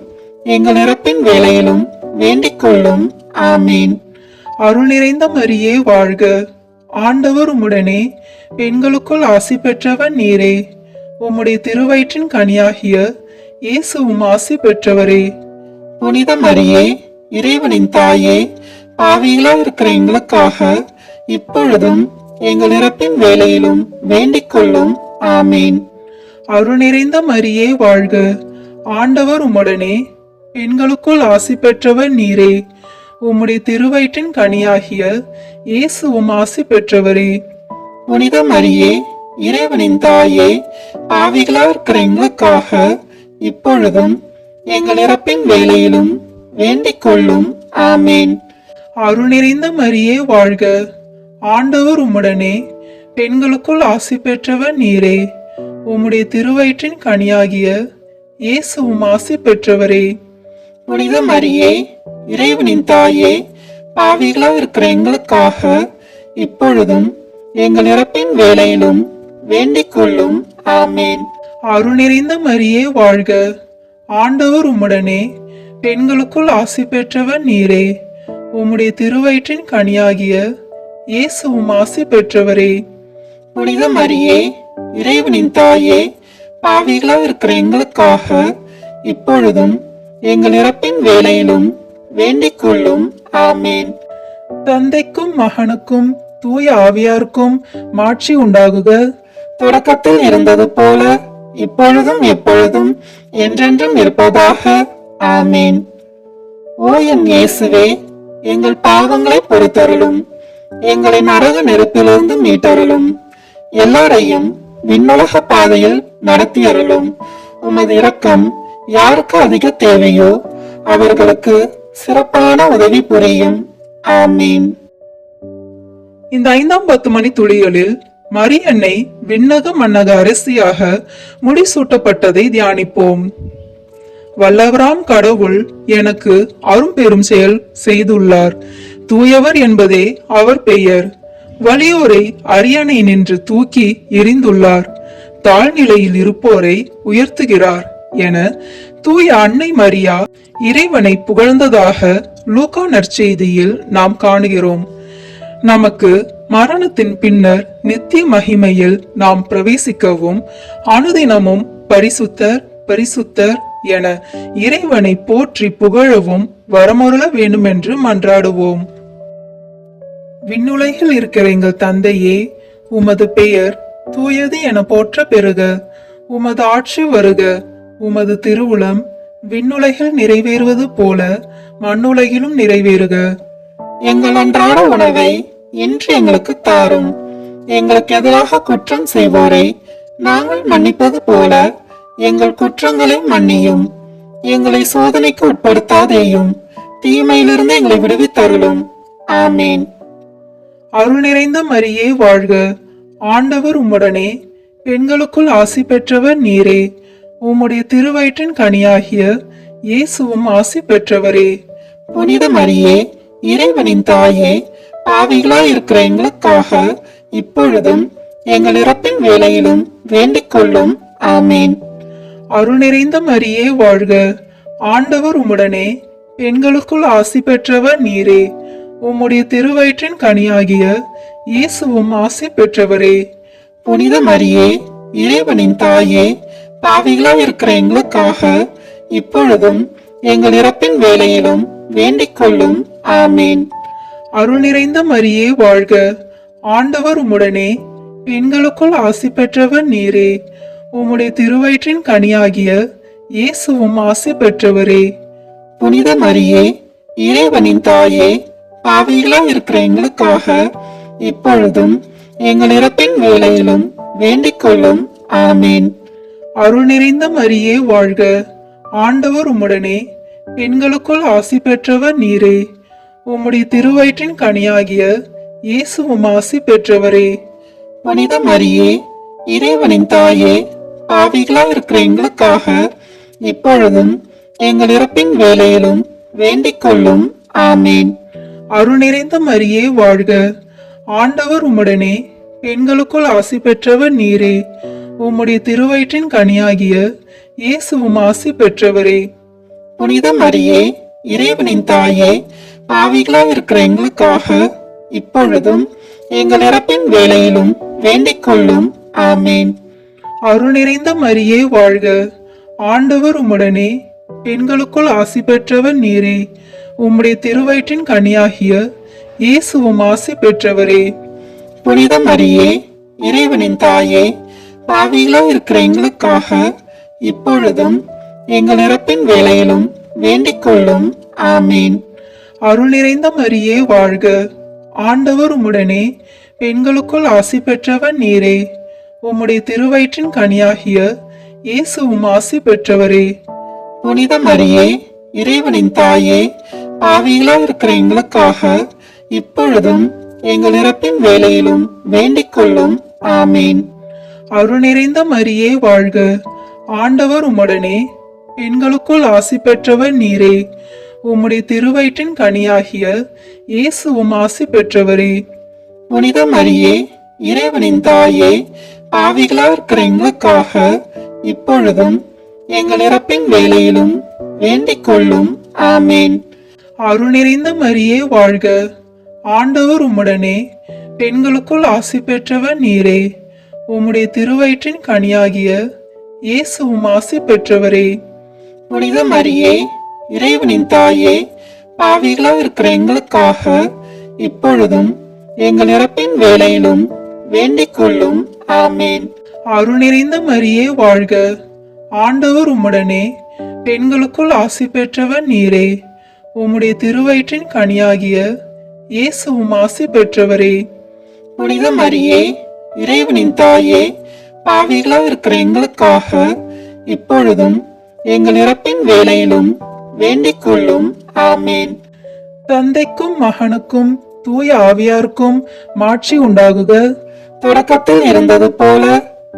S3: எங்கள் இறப்பின் வேளையிலும் வேண்டிக் கொள்ளும். ஆமேன்.
S2: அருள் நிறைந்த மரியே வாழ்க. ஆண்டவர் உம்முடனே, பெண்களுக்குள் ஆசி பெற்றவர் நீரே. உம்முடைய திருவயிற்றின் கனியாகிய இயேசுவும் ஆசி பெற்றவரே.
S3: புனித மரியே, இறைவனின் தாயே, பாவிகளாய் இருக்கிற எங்களுக்காக இப்பொழுதும் எங்கள் இறப்பின் வேளையிலும் வேண்டிக் கொள்ளும். ஆமேன்.
S2: அருள் நிறைந்த மரியே வாழ்க. ஆண்டவர் உம்முடனே, பெண்களுக்குள் ஆசி பெற்றவர் நீரே. உம்முடைய திருவயிற்றின் கனியாகிய இயேசுவும் ஆசி பெற்றவரே.
S3: புனித மரியே, இறைவனின் தாயே, பாவிகளாய் இருக்கிற எங்களுக்காக இப்பொழுதும் எங்கள் இறப்பின் வேளையிலும் வேண்டிக் கொள்ளும். ஆமேன்.
S2: அருள் நிறைந்த மரியே வாழ்க. ஆண்டவர் உம்முடனே, பெண்களுக்குள் ஆசி பெற்றவர் நீரே. உம்முடைய திருவயிற்றின் கனியாகிய இயேசுவும் ஆசி பெற்றவரே.
S3: புனித மரியே, இறைவனின் தாயே, பாவிகளாய் இருக்கிற எங்களுக்காக இப்பொழுதும் எங்கள் இறப்பின் வேளையிலும் வேண்டிக் கொள்ளும். ஆமேன்.
S2: அருள் நிறைந்த மரியே வாழ்க. ஆண்டவர் உம்முடனே, பெண்களுக்குள் ஆசி பெற்றவர் நீரே. உம்முடைய திருவயிற்றின் கனியாகிய இயேசுவும் ஆசி பெற்றவரே.
S3: புனித மரியே, இறைவனின் தாயே, பாவிகளாய் இருக்கிற எங்களுக்காக இப்பொழுதும் எங்கள் இறப்பின் வேளையிலும் வேண்டிக் கொள்ளும். ஆமேன்.
S2: தந்தைக்கும் மகனுக்கும் தூய ஆவியாருக்கும் மாட்சி உண்டாகுக.
S3: தொடக்கத்தில் இருந்தது போல இப்பொழுதும் எப்பொழுதும் என்றென்றும் இருப்பதாக. ஆமேன். ஓ என் இயேசுவே, எங்கள் பாவங்களை பொறுத்தருளும். எங்களை நரக நெருப்பிலிருந்து மீட்டருளும். எல்லாரையும் விண்ணுலக பாதையில் நடத்தி அருளும். உமது இரக்கம் யாருக்கு அதிக தேவையோ அவர்களுக்கு சிறப்பான உதவி புரியும். ஆமீன்.
S2: இந்த 5ஆம் 10 மணி துளிகளில் மரியன்னை விண்ணக மன்னக அரசியாக முடிசூட்டப்பட்டதை தியானிப்போம். வல்லவராம் கடவுள் எனக்கு அரும்பெரும் செயல் செய்துள்ளார். தூயவர் என்பதே அவர் பெயர். வலியோரை அரியணை நின்று தூக்கி எறிந்துள்ளார். தாழ்நிலையில் இருப்போரை உயர்த்துகிறார் என தூய அன்னை மரியா இறைவனை புகழ்ந்ததாக லூக்கா நற்செய்தியில் நாம் காணுகிறோம். நமக்கு மரணத்தின் பின்னர் நித்திய மகிமையில் நாம் பிரவேசிக்கவும் அனுதினமும் பரிசுத்தர் பரிசுத்தர் என இறைவனை போற்றி புகழவும் வரமருள வேண்டுமென்று மன்றாடுவோம். விண்ணுலகில் இருக்கிற எங்கள் தந்தையே, உமது பெயர் தூயது என போற்ற பெறுக. உமது ஆட்சி வருக. உமது திருவுளம் விண்ணுலகில் நிறைவேறுவது போல மண்ணுலகிலும் நிறைவேறுக.
S3: எங்கள் அன்றாட உணவை இன்று எங்களுக்கு தாரும். எங்களுக்கு எதிராக குற்றம் செய்வோரை நாங்கள் மன்னிப்பது போல எங்கள் குற்றங்களை மன்னியும். எங்களை சோதனைக்கு உட்படுத்தாதேயும், தீமையிலிருந்து எங்களை விடுவித்தருளும். ஆமீன்.
S2: அருள் நிறைந்த மரியே வாழ்க. ஆண்டவர் உம்முடனே, பெண்களுக்குள் ஆசி பெற்றவர் நீரே. உம்முடைய திருவயிற்றின் கனியாகிய இயேசுவும் ஆசி பெற்றவரே.
S3: புனித மரியே, இறைவனின் தாயே, பாவிகளாய் இருக்கிற எங்களுக்காக இப்பொழுதும் எங்கள் இறப்பின் வேளையிலும் வேண்டிக் கொள்ளும். ஆமீன்.
S2: அருள் நிறைந்த மரியே வாழ்க. ஆண்டவர் உம்முடனே, பெண்களுக்குள் ஆசி பெற்றவர் நீரே. உம்முடைய திருவயிற்றின் கனியாகிய இயேசுவும் ஆசி பெற்றவரே.
S3: புனித மரியே, இறைவனின் தாயே, பாவிகளாய் இருக்கிற எங்களுக்காக இப்பொழுதும் எங்கள் இறப்பின் வேளையிலும் வேண்டிக் கொள்ளும். ஆமீன்.
S2: அருள் நிறைந்த மரியே வாழ்க. ஆண்டவர் உம்முடனே, பெண்களுக்குள் ஆசி பெற்றவர் நீரே. உம்முடைய திருவயிற்றின் கனியாகிய இயேசுவும் ஆசி பெற்றவரே.
S3: புனித மரியே, இறைவனின் தாயே, பாவிகளாய் இருக்கிற எங்களுக்காக இப்பொழுதும் எங்கள் இறப்பின் வேளையிலும் வேண்டிக் கொள்ளும். ஆமீன்.
S2: அருள் நிறைந்த மரியே வாழ்க. ஆண்டவர் உம்முடனே, பெண்களுக்குள் ஆசி பெற்றவர் நீரே. உம்முடைய திருவயிற்றின் கனியாகிய இயேசுவும் ஆசி பெற்றவரே.
S3: புனித மரியே, இறைவனின் தாயே, பாவிகளாய் இருக்கிற எங்களுக்காக இப்பொழுதும் எங்கள் இறப்பின் வேளையிலும் வேண்டிக் கொள்ளும். ஆமீன்.
S2: அருள் நிறைந்த மரியே வாழ்க. ஆண்டவர் உம்முடனே, பெண்களுக்குள் ஆசி பெற்றவர் நீரே. உம்முடைய திருவயிற்றின் கனியாகிய இயேசுவும் ஆசி பெற்றவரே.
S3: புனித மரியே, இறைவனின் தாயே, பாவிகளாய் இருக்கிற எங்களுக்காக இப்பொழுதும் எங்கள் இறப்பின் வேளையிலும் வேண்டிக் கொள்ளும். ஆமீன்.
S2: அருள் நிறைந்த மரியே வாழ்க. ஆண்டவர் உம்முடனே, பெண்களுக்குள் ஆசி பெற்றவர் நீரே. உம்முடைய திருவயிற்றின் கனியாகிய இயேசுவும் ஆசி பெற்றவரே.
S3: புனித மரியே, இறைவனின் தாயே, பாவிகளாய் இருக்கிற எங்களுக்காக இப்பொழுதும் எங்கள் இறப்பின் வேளையிலும் வேண்டிக் கொள்ளும். ஆமீன்.
S2: அருள் நிறைந்த மரியே வாழ்க. ஆண்டவர் உம்முடனே, பெண்களுக்குள் ஆசி பெற்றவர் நீரே. உம்முடைய திருவயிற்றின் கனியாகிய இயேசுவும் ஆசி பெற்றவரே.
S3: புனித மரியே, இறைவனின் தாயே, பாவிகளாய் இருக்கிற எங்களுக்காக இப்பொழுதும் எங்கள் இறப்பின் வேளையிலும் வேண்டிக் கொள்ளும். ஆமீன்.
S2: அருள் நிறைந்த மரியே வாழ்க. ஆண்டவர் உம்முடனே, பெண்களுக்குள் ஆசி பெற்றவர் நீரே. உம்முடைய திருவயிற்றின் கனியாகிய இயேசுவும் ஆசி பெற்றவரே.
S3: புனித மரியே, இறைவனின் தாயே, பாவிகளாய் இருக்கிற எங்களுக்காக இப்பொழுதும் எங்கள் இறப்பின் வேளையிலும் வேண்டிக் கொள்ளும். ஆமீன்.
S2: அருள் நிறைந்த மரியே வாழ்க. ஆண்டவர் உம்முடனே, பெண்களுக்குள் ஆசி பெற்றவர் நீரே. உம்முடைய திருவயிற்றின் கனியாகிய இயேசுவும் ஆசி பெற்றவரே.
S3: புனித மரியே, இறைவனின் தாயே, பாவிகளாய் இருக்கிற எங்களுக்காக இப்பொழுதும் எங்கள் இறப்பின் வேளையிலும் வேண்டிக் கொள்ளும். ஆமீன்.
S2: அருள் நிறைந்த மரியே வாழ்க. ஆண்டவர் உம்முடனே, பெண்களுக்குள் ஆசி பெற்றவர் நீரே. உம்முடைய திருவயிற்றின் கனியாகிய இயேசுவும் ஆசி பெற்றவரே.
S3: புனித மரியே, இறைவனின் தாயே, பாவிகளாய் இருக்கிற எங்களுக்காக இப்பொழுதும் எங்கள் இறப்பின் வேளையிலும் வேண்டிக் கொள்ளும். ஆமேன்.
S2: தந்தைக்கும் மகனுக்கும் தூய ஆவியாருக்கும் மாட்சி உண்டாகுக.
S3: தொடக்கத்தில் இருந்தது போல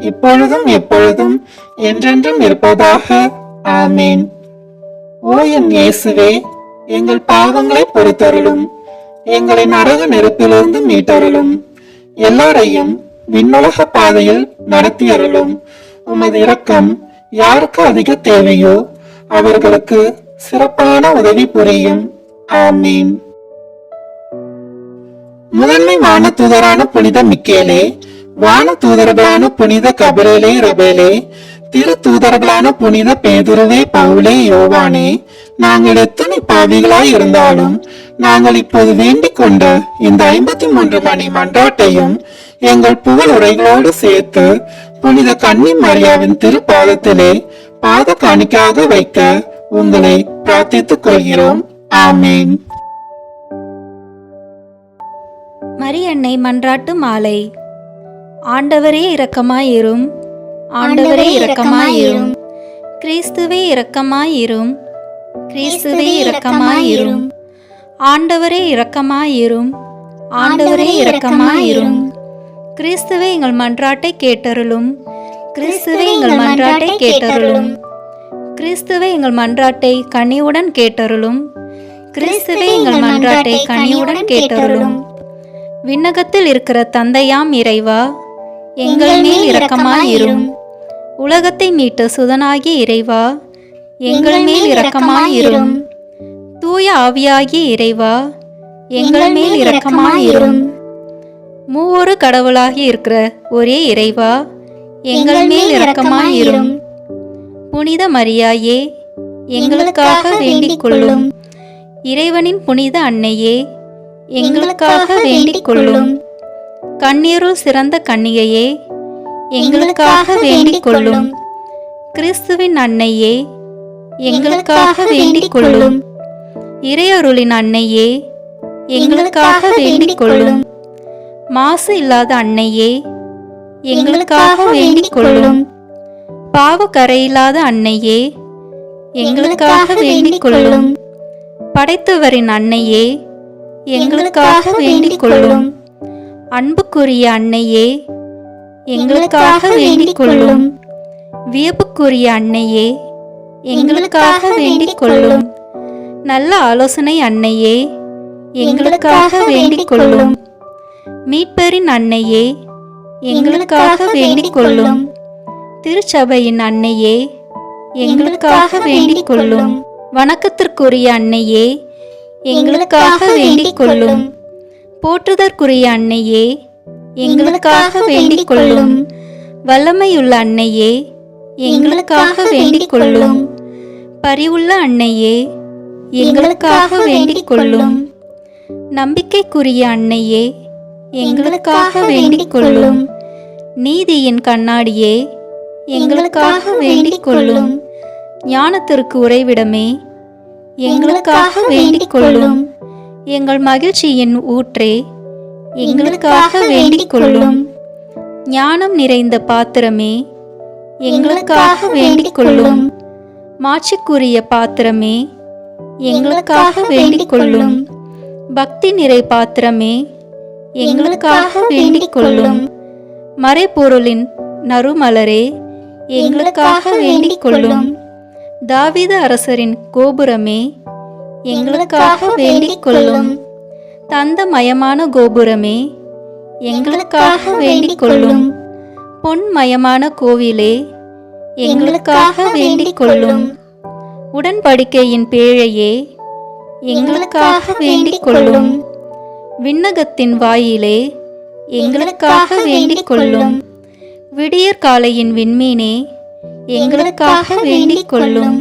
S3: இப்பொழுதும் எப்பொழுதும் என்றென்றும் இருப்பதாக. ஆமேன். ஓ என் இயேசுவே, எங்கள் பாவங்களை பொறுத்தருளும், எங்களை நரக நெருப்பிலிருந்து மீட்டருளும், எல்லாரையும் விண்ணுலக பாதையில் நடத்தி அருளும். உமது இரக்கம் யாருக்கு அதிக தேவையோ அவர்களுக்கு சிறப்பான உதவி புரியும். ஆமீன். முதன்மை வானதூதரான புனித மிக்கேலே, வானதூதர்களான புனித கபிரேலே ரபேலே, திரு தூதர்களான புனித பேதுருவே பவுலே யோவானே, நாங்கள் எத்தனை பாவிகளாய் இருந்தாலும் நாங்கள் இப்போது வேண்டிக் கொண்ட இந்த 53 மணி மன்றாட்டையும் எங்கள் புகழ் உரைகளோடு சேர்த்து புனித கன்னி மரியாவின் திருப்பாதத்திலே பாத காணிக்காக வைக்க உங்களை பிரார்த்தித்துக் கொள்கிறோம். ஆமீன்.
S4: மரியன்னை மன்றாட்டு மாலை. ஆண்டவரே இரக்கமாயிரும், ஆண்டவரே இரக்கமாயிரும், கிறிஸ்துவே இரக்கமாயிரும், கிறிஸ்துவே இரக்கமாயிரும், ஆண்டவரே இரக்கமாயிரும், ஆண்டவரே இரக்கமாயிரும், கிறிஸ்துவே எங்கள் மன்றாட்டை கேட்டருளும், கிறிஸ்துவே எங்கள் மன்றாட்டை கேட்டருளும், கிறிஸ்துவே எங்கள் மன்றாட்டை கனிவுடன் கேட்டருளும், கிறிஸ்துவே எங்கள் மன்றாட்டை கனிவுடன் கேட்டருளும். விண்ணகத்தில் இருக்கிற தந்தையாம் இறைவா, எங்கள் மேல் இரக்கமாயிரும். உலகத்தை மீட்ட சுதனாகிய இறைவா, எங்கள் மேல் இரக்கமாயிரும். தூய ஆவியாகிய இறைவா, எங்கள் மேல் இரக்கமாயிரும். மூவொரு கடவுளாகி இருக்கிற ஒரே இறைவா, எங்கள் மேல் இரக்கமாயிரும். புனித மரியாயே, எங்களுக்காக வேண்டிக் கொள்ளும். இறைவனின் புனித அன்னையே, எங்களுக்காக வேண்டிக் கொள்ளும். கண்ணீருள் சிறந்த கன்னிகையே, எங்களுக்காக வேண்டிக் கொள்ளும். கிறிஸ்துவின் அன்னையே, எங்களுக்காக வேண்டிக் கொள்ளும். இறையருளின் அன்னையே, எங்களுக்காக வேண்டிக் கொள்ளும். மாசு இல்லாத அன்னையே, எங்களுக்காக வேண்டிக் கொள்ளும். பாவ கரையில்லாத அன்னையே, எங்களுக்காக வேண்டிக் கொள்ளும். படைத்தவரின் அன்னையே, எங்களுக்காக வேண்டிக் கொள்ளும். அன்புக்குரிய அன்னையே, எங்களுக்காக வேண்டிக் கொள்ளும். வியப்புக்குரிய அன்னையே, எங்களுக்காக வேண்டிக் கொள்ளும். நல்ல ஆலோசனை அன்னையே, எங்களுக்காக வேண்டிக் கொள்ளும். மீட்பரின் அன்னையே, எங்களுக்காக வேண்டிக் கொள்ளும். திருச்சபையின் அன்னையே, எங்களுக்காக வேண்டிக் கொள்ளும். வணக்கத்திற்குரிய அன்னையே, எங்களுக்காக வேண்டிக் கொள்ளும். போற்றுதற்குரிய அன்னையே, எங்களுக்காக வேண்டிக் கொள்ளும். வல்லமையுள்ள அன்னையே, எங்களுக்காக வேண்டிக் கொள்ளும். பரிவுள்ள அன்னையே, எங்களுக்காக வேண்டிக் கொள்ளும். நம்பிக்கைக்குரிய அன்னையே, எங்களுக்காக வேண்டிக் கொள்ளும். நீதியின் கண்ணாடியே, எங்களுக்காக வேண்டிக் கொள்ளும். ஞானத்திற்கு உறைவிடமே, எங்களுக்காக வேண்டிக் கொள்ளும். எங்கள் மகிழ்ச்சியின் ஊற்றே, எங்களுக்காக வேண்டிக் கொள்ளும். ஞானம் நிறைந்த பாத்திரமே, எங்களுக்காக வேண்டிக் கொள்ளும். மாட்சிக்குரிய பாத்திரமே, எங்களுக்காக வேண்டிக் கொள்ளும். பக்தி நிறை பாத்திரமே, எங்களுக்காக வேண்டிக் கொள்ளும். மறைபொருளின் நறுமலரே, எங்களுக்காக வேண்டிக் கொள்ளும். தாவீது அரசரின் கோபுரமே, எங்களுக்காக வேண்டிக் கொள்ளும். தந்தமயமான கோபுரமே, எங்களுக்காக வேண்டிக் கொள்ளும். பொன்மயமான கோவிலே, எங்களுக்காக வேண்டிக் கொள்ளும். உடன்படிக்கையின் பேழையே, எங்களுக்காக வேண்டிக் கொள்ளும். விண்ணகத்தின் வாயிலே, எங்களுக்காக வேண்டிக் கொள்ளும். விடியற்காலையின் விண்மீனே, எங்களுக்காக வேண்டிக் கொள்ளும்.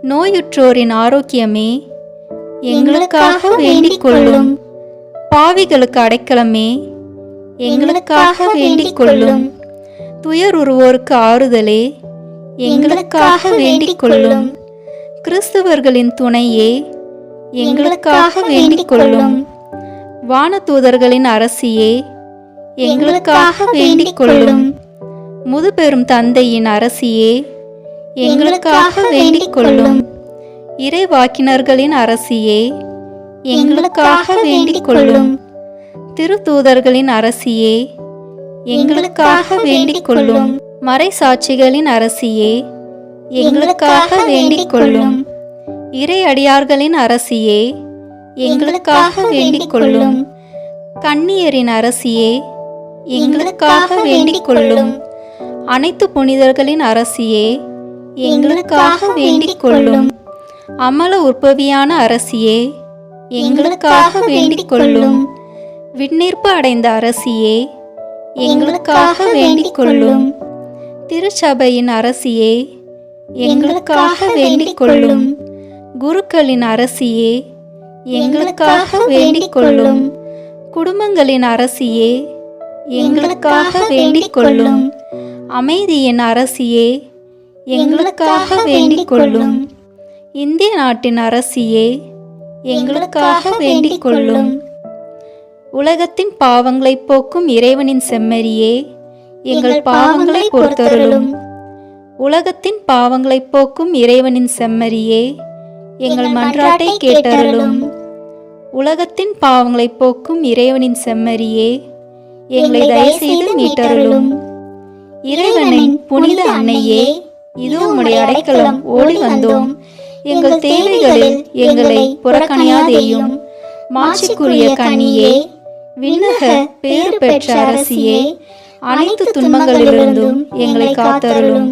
S4: நோயுற்றோரின் ஆரோக்கியமே, எங்களுக்காக வேண்டிக் கொள்ளும். பாவிகளுக்கு அடைக்கலமே, எங்களுக்காக வேண்டிக் கொள்ளும். துயருருவோருக்கு ஆறுதலே, எங்களுக்காக வேண்டிக் கொள்ளும். கிறிஸ்துவர்களின் துணையே, எங்களுக்காக வேண்டிக் கொள்ளும். வானதூதர்களின் அரசியே, எங்களுக்காக வேண்டிக் கொள்ளும். முதுபெரும் தந்தையின் அரசியே, எங்களுக்காக வேண்டிக் கொள்ளும். இறைவாக்கினர்களின் அரசியே, எங்களுக்காக வேண்டிக் கொள்ளும். திருத்தூதர்களின் அரசியே, எங்களுக்காக வேண்டிக் கொள்ளும். மறைசாட்சிகளின் அரசியே, எங்களுக்காக வேண்டிக் கொள்ளும். இறை அடியார்களின் அரசியே, எங்களுக்காக வேண்டிக் கொள்ளும். கன்னியரின் அரசியே, எங்களுக்காக வேண்டிக் கொள்ளும். அனைத்து புனிதர்களின் அரசியே, எங்களுக்காக வேண்டிக் கொள்ளும். அமல உற்பவியான அரசியே, எங்களுக்காக வேண்டிக் கொள்ளும். விண்ணீர்ப்பு அடைந்த அரசியே, எங்களுக்காக வேண்டிக் கொள்ளும். திருச்சபையின் அரசியே, எங்களுக்காக வேண்டிக் கொள்ளும். குருக்களின் அரசியே, எங்களுக்காக வேண்டிக் கொள்ளும். குடும்பங்களின் அரசியே, எங்களுக்காக வேண்டிக் கொள்ளும். அமைதியின் அரசியே, எங்களுக்காக வேண்டிக் கொள்ளும். இந்திய நாட்டின் அரசியே, எங்களுக்காக வேண்டிக் கொள்ளும். உலகத்தின் பாவங்களை போக்கும் இறைவனின் செம்மறியே, எங்கள் பாவங்களை பொறுத்தருளும். உலகத்தின் பாவங்களை போக்கும் இறைவனின் செம்மறியே, எங்கள் மன்றாட்டை கேட்டருளும். உலகத்தின் பாவங்களை போக்கும் இறைவனின் செம்மறியே, எங்களை தயவுசெய்து மீட்டருளும். இறைவனின் புனித அன்னையே, இதோ உம்முடைய அடைக்கலம் ஓடி வந்தோம். எங்கள் தேவைகளில் எங்களை புறக்கணியாதேயும். மாட்சிக்குரிய கன்னியே, விண்ணக பேறு பெற்ற அரசியே, அனைத்து துன்பங்களிலிருந்தும் எங்களை காத்தருளும்.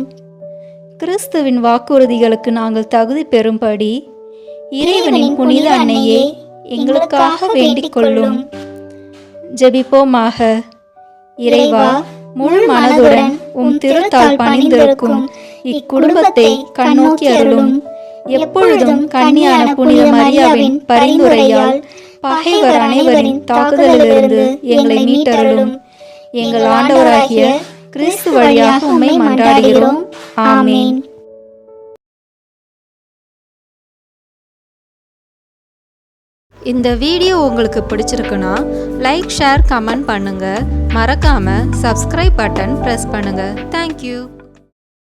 S4: கிறிஸ்துவின் வாக்குறுதிகளுக்கு நாங்கள் தகுதி பெறும்படி இறைவனின் புனித அன்னையே, எங்களுக்காக வேண்டிக் கொள்ளும். ஜெபிப்போமாக. இறைவா, முழு மனதுடன் உம் திருத்தால் பணிந்திருக்கும் இக்குடும்பத்தை கண்ணோக்கி அருளும். எப்பொழுதும் கன்னியான புனித மரியாவின் பரிந்துரையால் பகைவர் அனைவரின் தாக்குதலிலிருந்து எங்களை மீட்டருளும். எங்கள் ஆண்டவராகிய கிறிஸ்து வழியாக உம்மை மன்றாடுகிறோம். ஆமீன். இந்த வீடியோ உங்களுக்கு பிடிச்சிருக்குன்னா லைக், ஷேர், கமெண்ட் பண்ணுங்க. மறக்காம சப்ஸ்கிரைப் பட்டன் பிரஸ் பண்ணுங்க. தேங்க்யூ.